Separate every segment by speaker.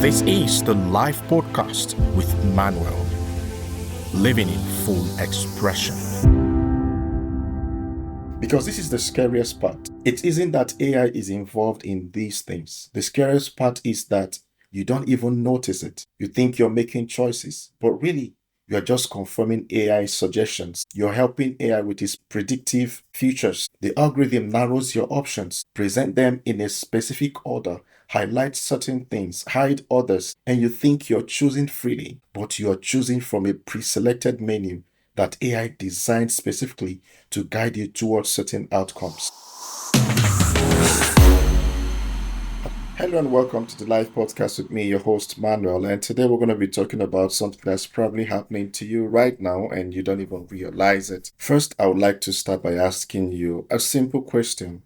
Speaker 1: This is the live podcast with Manuel, living in full expression. Because this is the scariest part. It isn't that AI is involved in these things. The scariest part is that you don't even notice it. You think you're making choices, but really, you're just confirming AI suggestions. You're helping AI with its predictive features. The algorithm narrows your options, present them in a specific order, highlight certain things, hide others, and you think you're choosing freely, but you're choosing from a pre-selected menu that AI designed specifically to guide you towards certain outcomes. Hello and welcome to the live podcast with me, your host Manuel, and today we're going to be talking about something that's probably happening to you right now and you don't even realize it. First, I would like to start by asking you a simple question.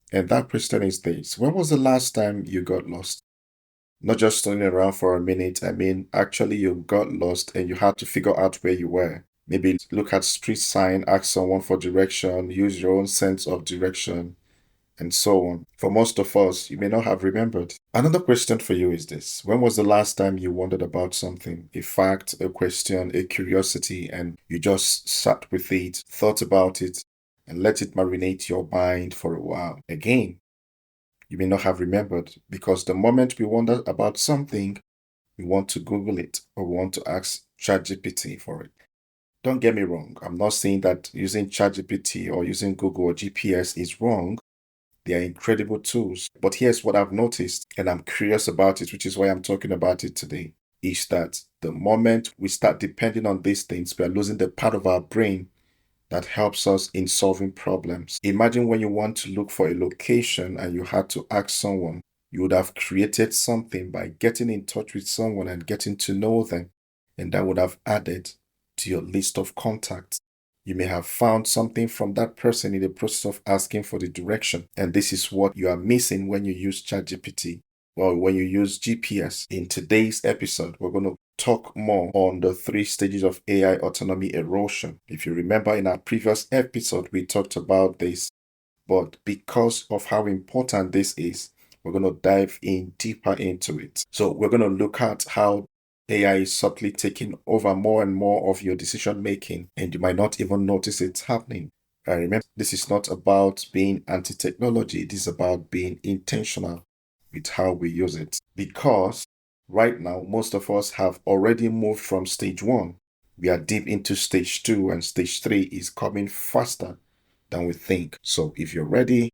Speaker 1: And that question is this: when was the last time you got lost? Not just turning around for a minute, actually you got lost and you had to figure out where you were. Maybe look at street sign, ask someone for direction, use your own sense of direction, and so on. For most of us, you may not have remembered. Another question for you is this: when was the last time you wondered about something, a fact, a question, a curiosity, and you just sat with it, thought about it, and let it marinate your mind for a while? Again, you may not have remembered, because the moment we wonder about something, we want to Google it or we want to ask ChatGPT for it. Don't get me wrong, I'm not saying that using ChatGPT or using Google or GPS is wrong. They are incredible tools. But here's what I've noticed, and I'm curious about it, which is why I'm talking about it today, is that the moment we start depending on these things, we are losing the part of our brain that helps us in solving problems. Imagine when you want to look for a location and you had to ask someone. You would have created something by getting in touch with someone and getting to know them, and that would have added to your list of contacts. You may have found something from that person in the process of asking for the direction. And this is what you are missing when you use ChatGPT or when you use GPS. In today's episode, we're going to talk more on the 3 stages of AI autonomy erosion. If you remember, in our previous episode, we talked about this. But because of how important this is, we're going to dive in deeper into it. So we're going to look at how AI is subtly taking over more and more of your decision making, and you might not even notice it's happening. Remember, this is not about being anti-technology. It is about being intentional with how we use it. Because right now, most of us have already moved from stage 1. We are deep into stage 2, and stage 3 is coming faster than we think. So if you're ready,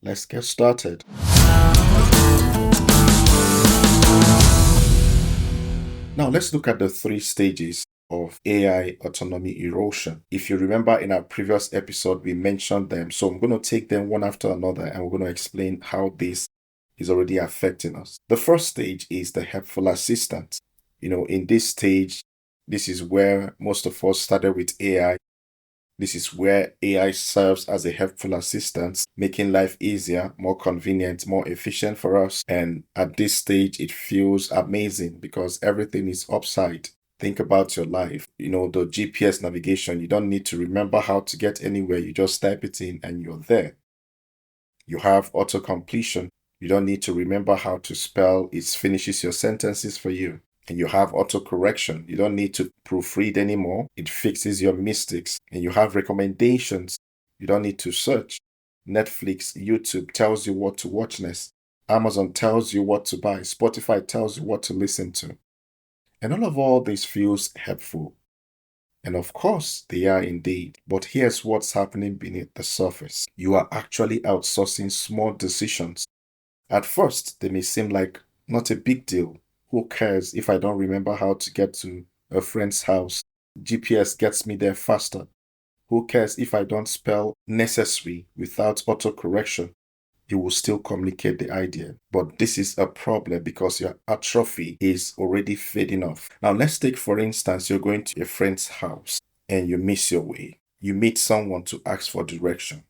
Speaker 1: let's get started. Now let's look at the 3 stages of AI autonomy erosion. If you remember, in our previous episode, we mentioned them. So I'm going to take them one after another and we're going to explain how this is already affecting us. The first stage is the helpful assistant. In this stage, this is where most of us started with AI. This is where AI serves as a helpful assistant, making life easier, more convenient, more efficient for us. And at this stage, it feels amazing because everything is upside. Think about your life. The GPS navigation, you don't need to remember how to get anywhere. You just type it in and you're there. You have auto-completion. You don't need to remember how to spell. It finishes your sentences for you. And you have auto-correction. You don't need to proofread anymore. It fixes your mistakes. And you have recommendations. You don't need to search. Netflix, YouTube tells you what to watch next. Amazon tells you what to buy. Spotify tells you what to listen to. And all this feels helpful. And of course, they are indeed. But here's what's happening beneath the surface. You are actually outsourcing small decisions. At first, they may seem like not a big deal. Who cares if I don't remember how to get to a friend's house? GPS gets me there faster. Who cares if I don't spell necessary without autocorrection? You will still communicate the idea. But this is a problem because your atrophy is already fading off. Now let's take, for instance, you're going to a friend's house and you miss your way. You meet someone to ask for direction.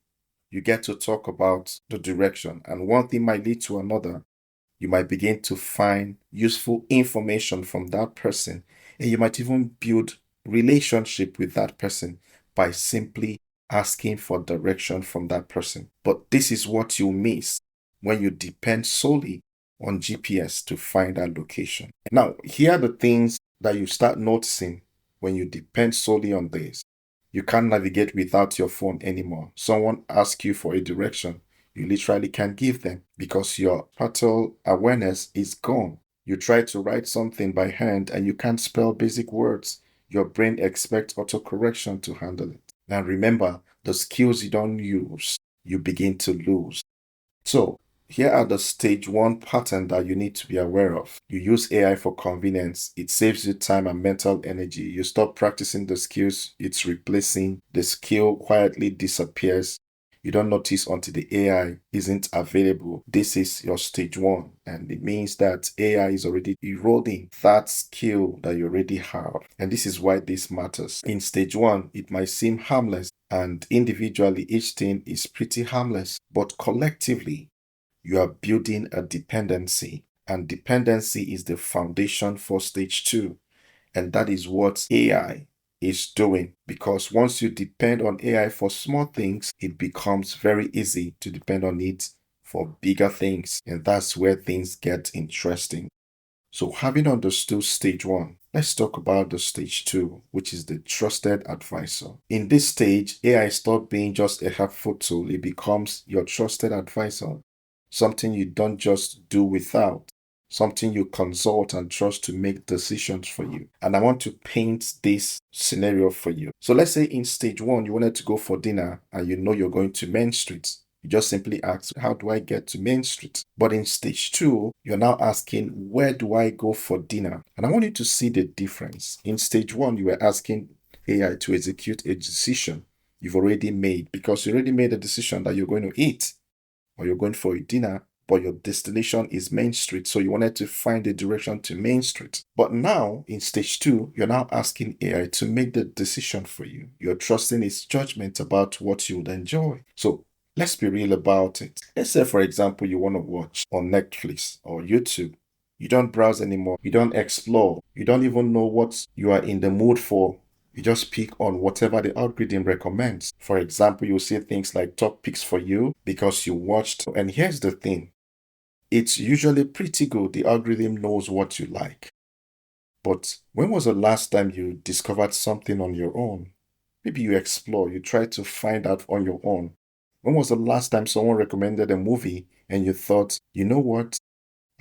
Speaker 1: You get to talk about the direction, and one thing might lead to another. You might begin to find useful information from that person, and you might even build relationship with that person by simply asking for direction from that person. But this is what you miss when you depend solely on GPS to find that location. Now, here are the things that you start noticing when you depend solely on this. You can't navigate without your phone anymore. Someone asks you for a direction, you literally can't give them because your spatial awareness is gone. You try to write something by hand and you can't spell basic words. Your brain expects autocorrection to handle it. Now remember, the skills you don't use, you begin to lose. So, here are the stage one pattern that you need to be aware of. You use AI for convenience. It saves you time and mental energy. You stop practicing the skills it's replacing. The skill quietly disappears. You don't notice until the AI isn't available. This is your stage one, and it means that AI is already eroding that skill that you already have. And this is why this matters. In stage one, it might seem harmless, and individually, each thing is pretty harmless, but collectively, you are building a dependency, and dependency is the foundation for stage two. And that is what AI is doing, because once you depend on AI for small things, it becomes very easy to depend on it for bigger things. And that's where things get interesting. So, having understood stage one, let's talk about the stage two, which is the trusted advisor. In this stage, AI stops being just a helpful tool, it becomes your trusted advisor, something you don't just do without, something you consult and trust to make decisions for you. And I want to paint this scenario for you. So, let's say in stage one, you wanted to go for dinner and you know you're going to Main Street. You just simply ask, how do I get to Main Street? But in stage two, you're now asking, where do I go for dinner? And I want you to see the difference. In stage one, you were asking AI to execute a decision you've already made because you already made a decision that you're going to eat or you're going for a dinner, but your destination is Main Street. So you wanted to find a direction to Main Street. But now in stage two, you're now asking AI to make the decision for you. You're trusting its judgment about what you would enjoy. So let's be real about it. Let's say, for example, you want to watch on Netflix or YouTube. You don't browse anymore. You don't explore. You don't even know what you are in the mood for. You just pick on whatever the algorithm recommends. For example, you'll see things like top picks for you because you watched. And here's the thing, it's usually pretty good. The algorithm knows what you like. But when was the last time you discovered something on your own? Maybe you explore, you try to find out on your own. When was the last time someone recommended a movie and you thought, you know what?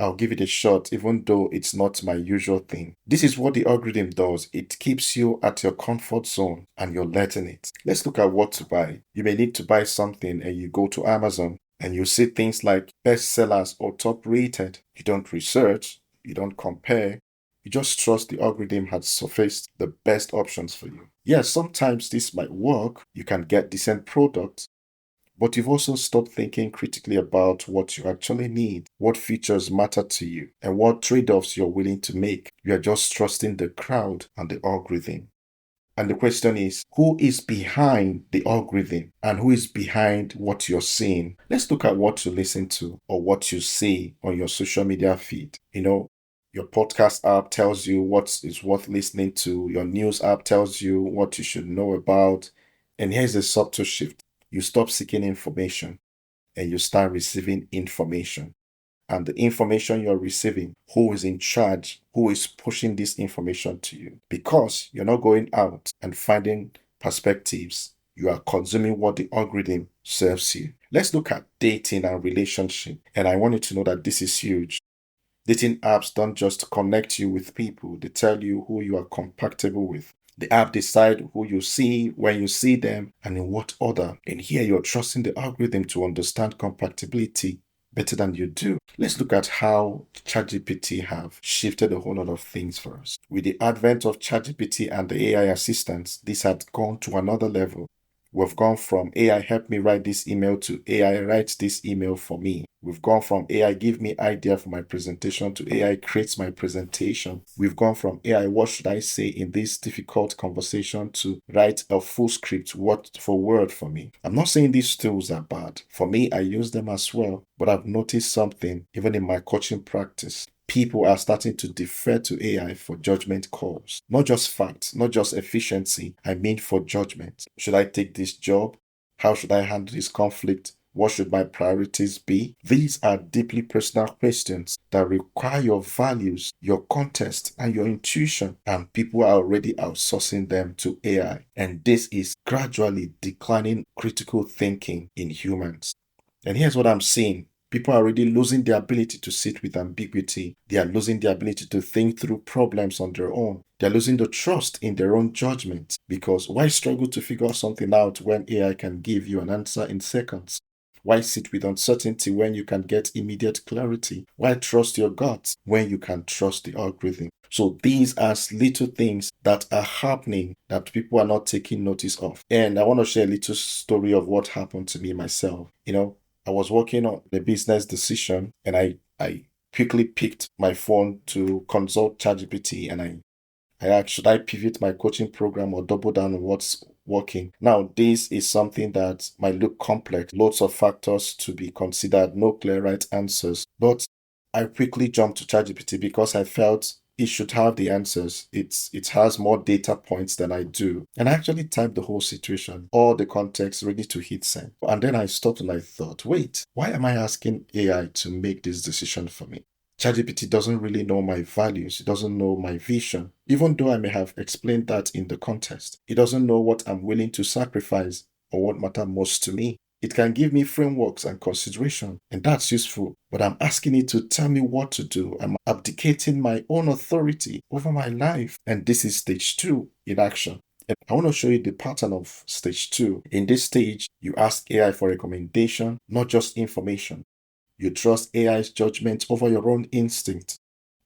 Speaker 1: I'll give it a shot, even though it's not my usual thing. This is what the algorithm does. It keeps you at your comfort zone and you're letting it. Let's look at what to buy. You may need to buy something and you go to Amazon and you see things like bestsellers or top rated. You don't research, you don't compare. You just trust the algorithm has surfaced the best options for you. Yes, sometimes this might work. You can get decent products, but you've also stopped thinking critically about what you actually need, what features matter to you, and what trade offs you're willing to make. You are just trusting the crowd and the algorithm. And the question is, who is behind the algorithm and who is behind what you're seeing? Let's look at what you listen to or what you see on your social media feed. Your podcast app tells you what is worth listening to, your news app tells you what you should know about. And here's a subtle shift. You stop seeking information and you start receiving information. And the information you're receiving, who is in charge, who is pushing this information to you. Because you're not going out and finding perspectives, you are consuming what the algorithm serves you. Let's look at dating and relationship. And I want you to know that this is huge. Dating apps don't just connect you with people, they tell you who you are compatible with. The app decide who you see, when you see them, and in what order. And here you're trusting the algorithm to understand compatibility better than you do. Let's look at how ChatGPT have shifted a whole lot of things for us. With the advent of ChatGPT and the AI assistants, this had gone to another level. We've gone from AI help me write this email to AI write this email for me. We've gone from AI give me idea for my presentation to AI creates my presentation. We've gone from AI what should I say in this difficult conversation to write a full script word for word for me. I'm not saying these tools are bad. For me, I use them as well. But I've noticed something even in my coaching practice. People are starting to defer to AI for judgment calls. Not just facts, not just efficiency. I mean for judgment. Should I take this job? How should I handle this conflict? What should my priorities be? These are deeply personal questions that require your values, your context, and your intuition. And people are already outsourcing them to AI. And this is gradually declining critical thinking in humans. And here's what I'm seeing. People are already losing the ability to sit with ambiguity. They are losing the ability to think through problems on their own. They're losing the trust in their own judgment because why struggle to figure something out when AI can give you an answer in seconds? Why sit with uncertainty when you can get immediate clarity? Why trust your gut when you can trust the algorithm? So these are little things that are happening that people are not taking notice of. And I want to share a little story of what happened to me myself. I was working on a business decision and I quickly picked my phone to consult ChatGPT and I asked, should I pivot my coaching program or double down on what's working? Now, this is something that might look complex, lots of factors to be considered, no clear right answers. But I quickly jumped to ChatGPT because I felt it should have the answers. It has more data points than I do. And I actually typed the whole situation, all the context ready to hit send. And then I stopped and I thought, wait, why am I asking AI to make this decision for me? ChatGPT doesn't really know my values. It doesn't know my vision. Even though I may have explained that in the context, it doesn't know what I'm willing to sacrifice or what matters most to me. It can give me frameworks and consideration, and that's useful. But I'm asking it to tell me what to do. I'm abdicating my own authority over my life. And this is stage 2 in action. And I want to show you the pattern of stage 2. In this stage, you ask AI for recommendation, not just information. You trust AI's judgment over your own instinct.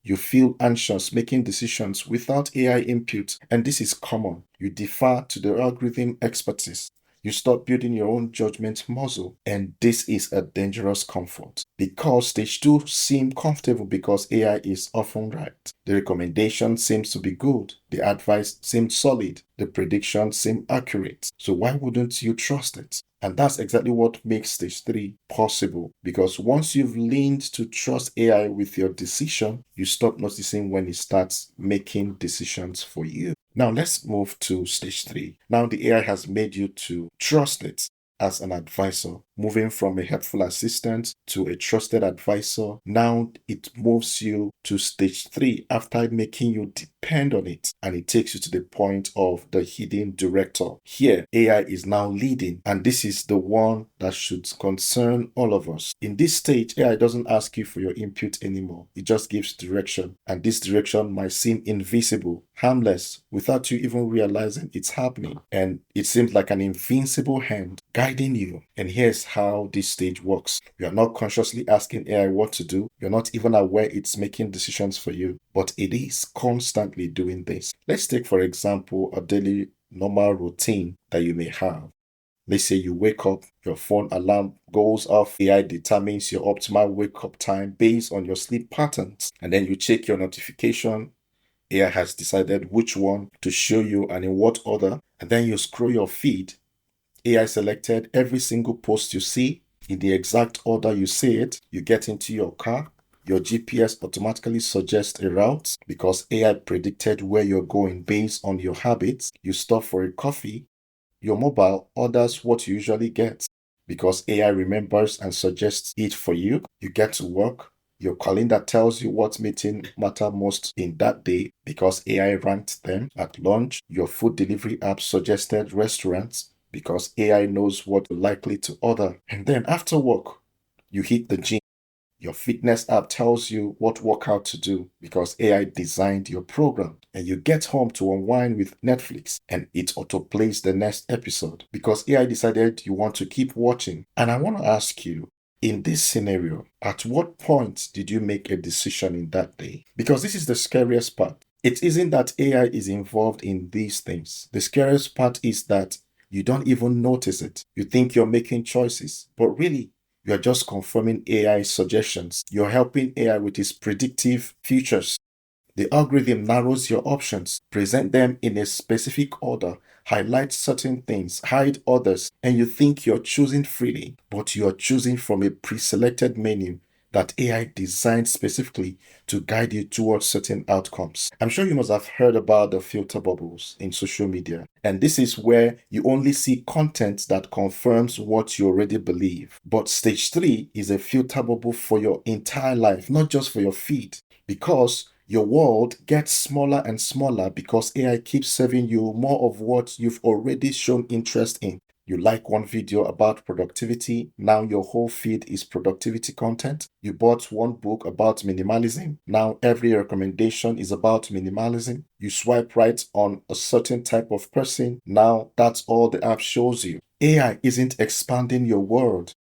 Speaker 1: You feel anxious making decisions without AI input, and this is common. You defer to the algorithm expertise. You start building your own judgment muscle, and this is a dangerous comfort because stage 2 seem comfortable because AI is often right. The recommendation seems to be good, the advice seems solid, the predictions seem accurate. So why wouldn't you trust it? And that's exactly what makes stage 3 possible because once you've leaned to trust AI with your decision, you stop noticing when it starts making decisions for you. Now let's move to stage 3. Now the AI has made you to trust it as an advisor, moving from a helpful assistant to a trusted advisor. Now it moves you to stage 3 after making you depend on it, and it takes you to the point of the hidden director. Here, AI is now leading, and this is the one that should concern all of us. In this stage, AI doesn't ask you for your input anymore. It just gives direction, and this direction might seem invisible, harmless, without you even realizing it's happening. And it seems like an invincible hand guiding you. And here's how this stage works. You are not consciously asking AI what to do. You're not even aware it's making decisions for you, but it is constantly doing this. Let's take, for example, a daily normal routine that you may have. Let's say you wake up, your phone alarm goes off, AI determines your optimal wake up time based on your sleep patterns, and then you check your notification. AI has decided which one to show you and in what order, and then you scroll your feed. AI selected every single post you see in the exact order you see it. You get into your car. Your GPS automatically suggests a route because AI predicted where you're going based on your habits. You stop for a coffee. Your mobile orders what you usually get because AI remembers and suggests it for you. You get to work. Your calendar tells you what meeting matter most in that day because AI ranked them. At lunch, your food delivery app suggested restaurants because AI knows what you're likely to order. And then after work, you hit the gym. Your fitness app tells you what workout to do because AI designed your program. And you get home to unwind with Netflix and it autoplays the next episode because AI decided you want to keep watching. And I want to ask you, in this scenario, at what point did you make a decision in that day? Because this is the scariest part. It isn't that AI is involved in these things. The scariest part is that you don't even notice it. You think you're making choices, but really, you're just confirming AI suggestions. You're helping AI with its predictive features. The algorithm narrows your options, present them in a specific order, highlight certain things, hide others, and you think you're choosing freely, but you're choosing from a pre-selected menu that AI designed specifically to guide you towards certain outcomes. I'm sure you must have heard about the filter bubbles in social media. And this is where you only see content that confirms what you already believe. But stage 3 is a filter bubble for your entire life, not just for your feed. Because your world gets smaller and smaller because AI keeps serving you more of what you've already shown interest in. You like one video about productivity, now your whole feed is productivity content. You bought one book about minimalism, now every recommendation is about minimalism. You swipe right on a certain type of person, now that's all the app shows you. AI isn't expanding your world,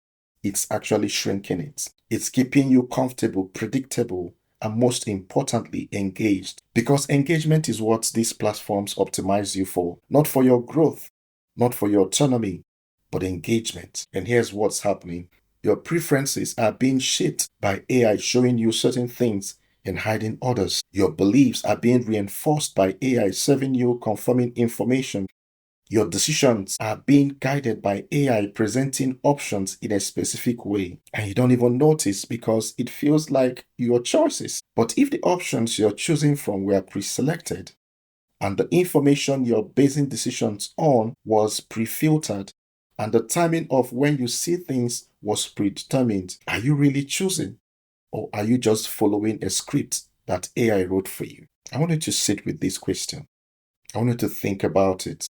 Speaker 1: it's actually shrinking it. It's keeping you comfortable, predictable, and most importantly, engaged. Because engagement is what these platforms optimize you for, not for your growth, not for your autonomy, but engagement. And here's what's happening. Your preferences are being shaped by AI showing you certain things and hiding others. Your beliefs are being reinforced by AI serving you confirming information. Your decisions are being guided by AI presenting options in a specific way, and you don't even notice because it feels like your choices. But if the options you're choosing from were pre-selected, and the information you're basing decisions on was pre-filtered, and the timing of when you see things was predetermined, are you really choosing? Or are you just following a script that AI wrote for you? I want you to sit with this question. I want you to think about it.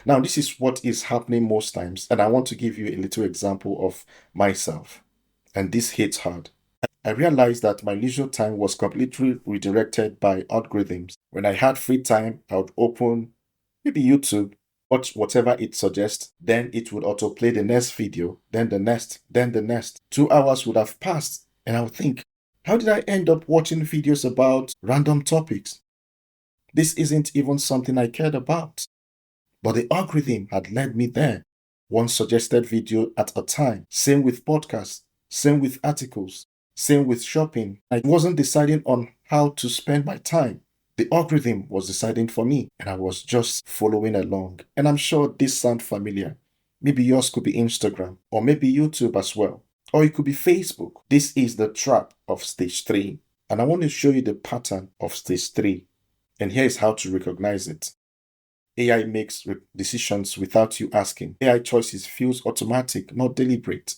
Speaker 1: Now, this is what is happening most times, and I want to give you a little example of myself. And this hits hard. I realized that my leisure time was completely redirected by algorithms. When I had free time, I would open maybe YouTube, watch whatever it suggests, then it would autoplay the next video, then the next, then the next. 2 hours would have passed, and I would think, how did I end up watching videos about random topics? This isn't even something I cared about. But the algorithm had led me there. One suggested video at a time. Same with podcasts, same with articles, same with shopping. I wasn't deciding on how to spend my time. The algorithm was deciding for me, and I was just following along. And I'm sure this sounds familiar. Maybe yours could be Instagram, or maybe YouTube as well, or it could be Facebook. This is the trap of stage 3. And I want to show you the pattern of stage 3. And here is how to recognize it. AI makes decisions without you asking. AI choices feels automatic, not deliberate.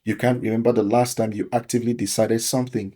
Speaker 1: You can't remember the last time you actively decided something.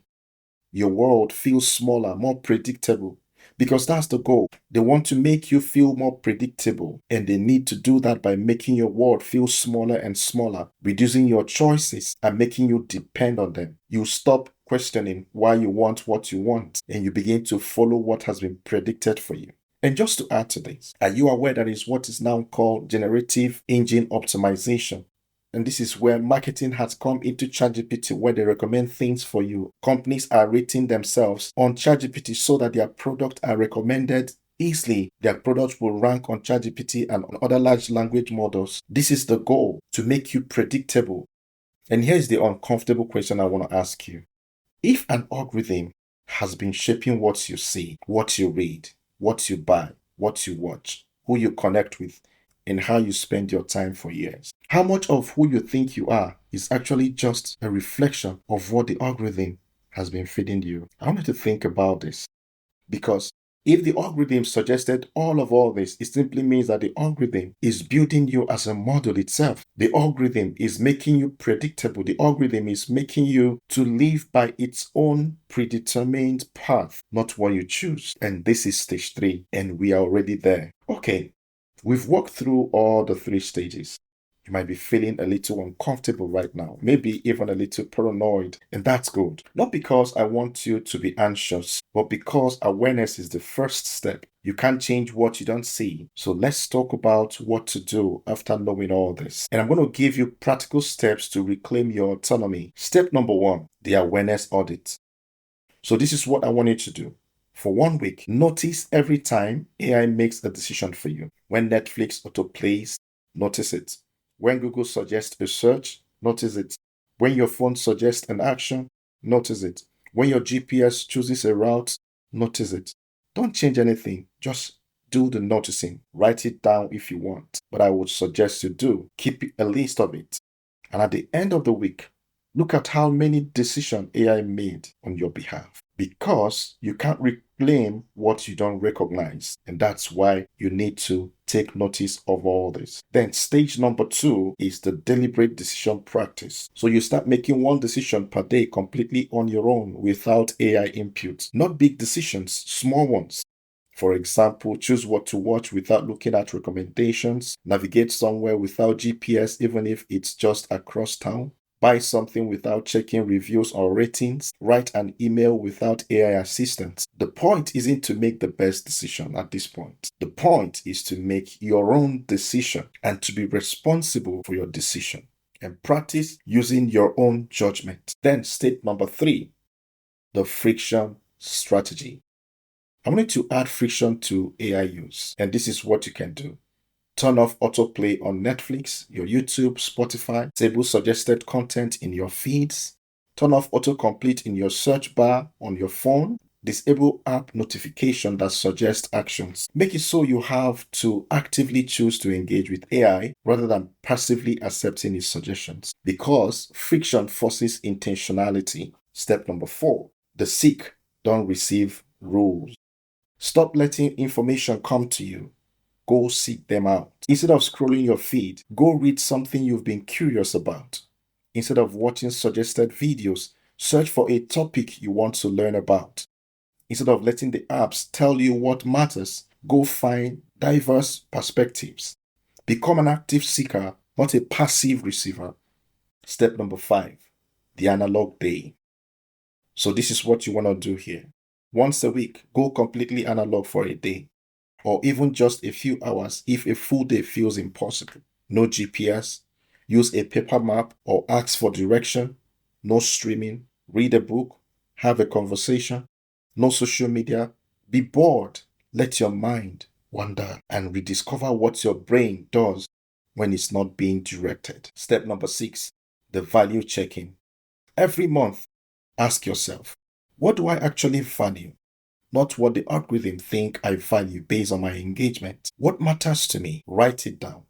Speaker 1: Your world feels smaller, more predictable, because that's the goal. They want to make you feel more predictable, and they need to do that by making your world feel smaller and smaller, reducing your choices and making you depend on them. You stop questioning why you want what you want, and you begin to follow what has been predicted for you. And just to add to this, are you aware that is what is now called generative engine optimization? And this is where marketing has come into ChatGPT, where they recommend things for you. Companies are rating themselves on ChatGPT so that their products are recommended easily. Their products will rank on ChatGPT and on other large language models. This is the goal, to make you predictable. And here's the uncomfortable question I want to ask you. If an algorithm has been shaping what you see, what you read, what you buy, what you watch, who you connect with, and how you spend your time for years, how much of who you think you are is actually just a reflection of what the algorithm has been feeding you? I want you to think about this, because if the algorithm suggested all this, it simply means that the algorithm is building you as a model itself. The algorithm is making you predictable. The algorithm is making you to live by its own predetermined path, not what you choose. And this is stage 3, and we are already there. Okay, we've walked through all the 3 stages. You might be feeling a little uncomfortable right now, maybe even a little paranoid, and that's good. Not because I want you to be anxious, but because awareness is the first step. You can't change what you don't see. So let's talk about what to do after knowing all this. And I'm going to give you practical steps to reclaim your autonomy. Step number 1, the awareness audit. So this is what I want you to do. For 1 week, notice every time AI makes a decision for you. When Netflix autoplays, notice it. When Google suggests a search, notice it. When your phone suggests an action, notice it. When your GPS chooses a route, notice it. Don't change anything. Just do the noticing. Write it down if you want. But I would suggest you do. Keep a list of it. And at the end of the week, Look at how many decisions AI made on your behalf because you can't reclaim what you don't recognize. And that's why you need to take notice of all this. Then, stage number 2 is the deliberate decision practice. So, you start making one decision per day completely on your own without AI input. Not big decisions, small ones. For example, choose what to watch without looking at recommendations, navigate somewhere without GPS, even if it's just across town, buy something without checking reviews or ratings, write an email without AI assistance. The point isn't to make the best decision at this point. The point is to make your own decision and to be responsible for your decision and practice using your own judgment. Then, step number 3, the friction strategy. I wanted to add friction to AI use, and this is what you can do. Turn off autoplay on Netflix, your YouTube, Spotify. Disable suggested content in your feeds. Turn off autocomplete in your search bar on your phone. Disable app notification that suggest actions. Make it so you have to actively choose to engage with AI rather than passively accepting its suggestions, because friction forces intentionality. Step number 4, the seek, don't receive rules. Stop letting information come to you. Go seek them out. Instead of scrolling your feed, go read something you've been curious about. Instead of watching suggested videos, search for a topic you want to learn about. Instead of letting the apps tell you what matters, go find diverse perspectives. Become an active seeker, not a passive receiver. Step number 5, the analog day. So this is what you want to do here. Once a week, go completely analog for a day, or even just a few hours if a full day feels impossible. No GPS, use a paper map or ask for direction, no streaming, read a book, have a conversation, no social media, be bored, let your mind wander and rediscover what your brain does when it's not being directed. Step number 6, the value checking. Every month, ask yourself, what do I actually value? Not what the algorithm think I value based on my engagement. What matters to me? Write it down.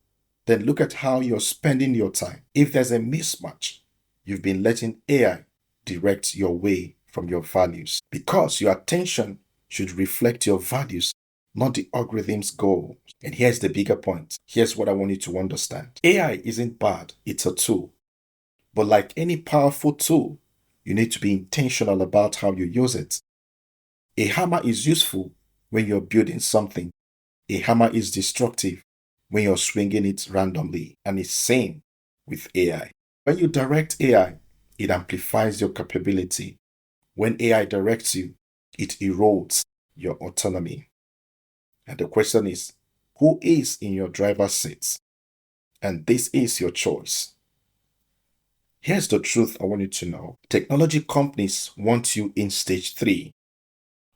Speaker 1: Then look at how you're spending your time. If there's a mismatch, you've been letting AI direct your way from your values, because your attention should reflect your values, not the algorithm's goal. And here's the bigger point. Here's what I want you to understand. AI isn't bad, it's a tool. But like any powerful tool, you need to be intentional about how you use it. A hammer is useful when you're building something. A hammer is destructive when you're swinging it randomly. And it's same with AI. When you direct AI, it amplifies your capability. When AI directs you, it erodes your autonomy. And the question is, who is in your driver's seat? And this is your choice. Here's the truth I want you to know. Technology companies want you in stage 3.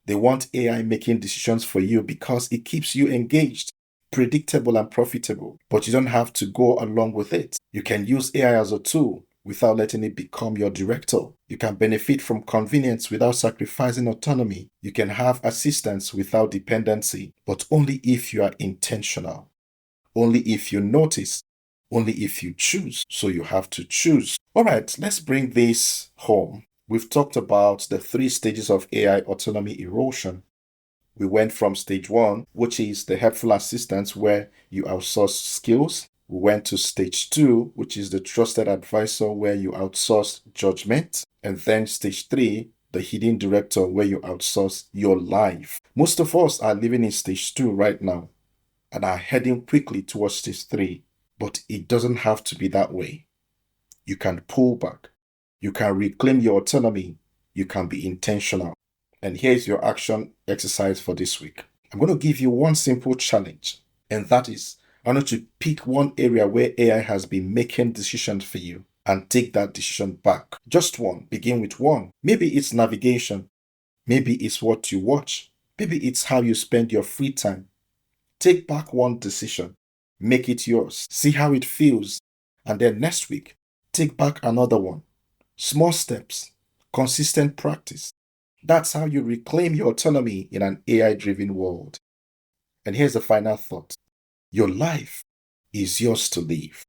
Speaker 1: They want AI making decisions for you because it keeps you engaged, predictable, and profitable. But you don't have to go along with it. You can use AI as a tool without letting it become your director. You can benefit from convenience without sacrificing autonomy. You can have assistance without dependency, but only if you are intentional. Only if you notice. Only if you choose. So you have to choose. All right, let's bring this home. We've talked about the 3 stages of AI autonomy erosion. We went from stage 1, which is the helpful assistance where you outsource skills. We went to stage 2, which is the trusted advisor where you outsource judgment. And then stage 3, the hidden director where you outsource your life. Most of us are living in stage 2 right now and are heading quickly towards stage 3. But it doesn't have to be that way. You can pull back. You can reclaim your autonomy. You can be intentional. And here's your action exercise for this week. I'm going to give you one simple challenge, and that is I want you to pick one area where AI has been making decisions for you and take that decision back. Just one. Begin with one. Maybe it's navigation. Maybe it's what you watch. Maybe it's how you spend your free time. Take back one decision. Make it yours. See how it feels. And then next week, take back another one. Small steps, consistent practice. That's how you reclaim your autonomy in an AI-driven world. And here's the final thought. Your life is yours to live.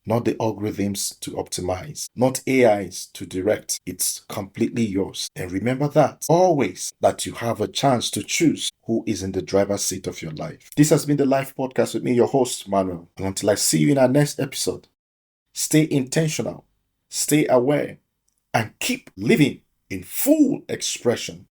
Speaker 1: not the algorithms to optimize, not AIs to direct. It's completely yours. And remember that always that you have a chance to choose who is in the driver's seat of your life. This has been the Life Podcast with me, your host, Manuel. And until I see you in our next episode, stay intentional, stay aware, and keep living in full expression.